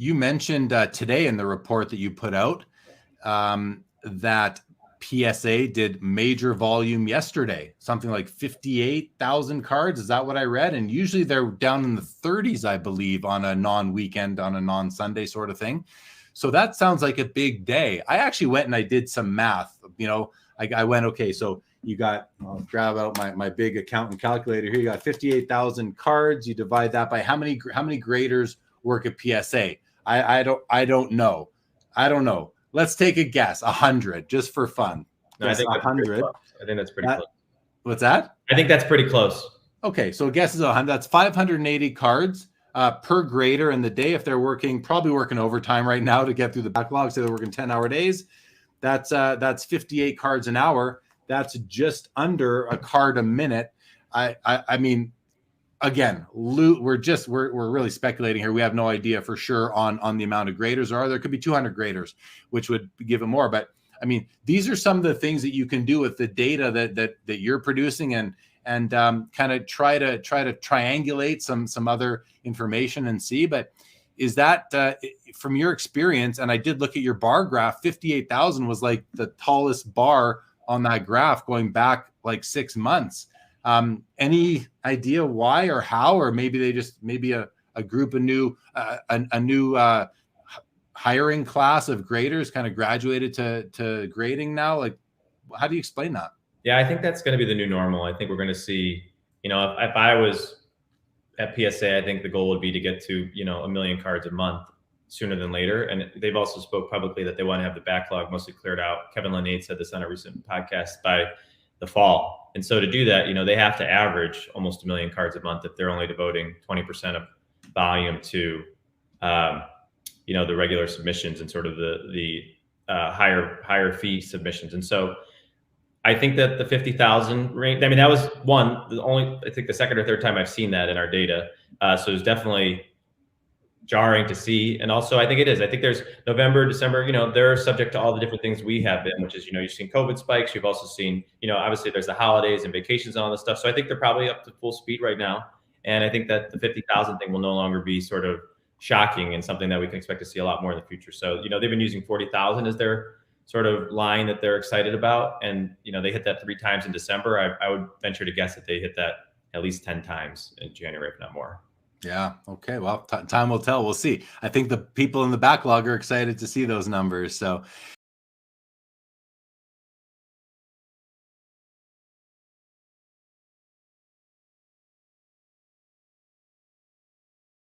You mentioned today in the report that you put out that PSA did major volume yesterday, something like 58,000 cards. Is that what I read? And usually they're down in the 30s, I believe, on a non-weekend, on a non-Sunday sort of thing. So that sounds like a big day. I actually went and I did some math. I went, okay, so you got, I'll grab out my big accountant calculator here. You got 58,000 cards. You divide that by how many graders work at PSA? I don't know. Let's take a guess. 100, just for fun. No, I think 100. I think that's pretty close. What's that? I think that's pretty close. Okay, so guess is 100. That's 580 cards per grader in the day. If they're probably working overtime right now to get through the backlog, so they're working 10-hour days. That's 58 cards an hour. That's just under a card a minute. I mean, again, we're really speculating here. We have no idea for sure on the amount of graders there could be 200 graders, which would give it more. But I mean, these are some of the things that you can do with the data that you're producing and kind of try to triangulate some other information and see. But is that from your experience? And I did look at your bar graph. 58,000 was like the tallest bar on that graph going back like 6 months. Any idea why or how, or maybe a group of new hiring class of graders kind of graduated to grading now? Like, how do you explain that? Yeah, I think that's going to be the new normal. I think we're going to see, if I was at PSA, I think the goal would be to get to, 1 million cards a month sooner than later. And they've also spoke publicly that they want to have the backlog mostly cleared out. Kevin Lynade said this on a recent podcast by the fall. And so to do that, they have to average almost 1 million cards a month if they're only devoting 20% of volume to, the regular submissions and sort of the higher fee submissions. And so I think that the 50,000 range, I mean, that was I think the second or third time I've seen that in our data. So it's definitely jarring to see. And also I think it is. I think there's November, December, they're subject to all the different things we have been, which is, you've seen COVID spikes. You've also seen, obviously there's the holidays and vacations and all this stuff. So I think they're probably up to full speed right now. And I think that the 50,000 thing will no longer be sort of shocking and something that we can expect to see a lot more in the future. So, they've been using 40,000 as their sort of line that they're excited about. And, they hit that 3 times in December. I would venture to guess that they hit that at least 10 times in January, if not more. Yeah. Okay. Well, time will tell. We'll see. I think the people in the backlog are excited to see those numbers. So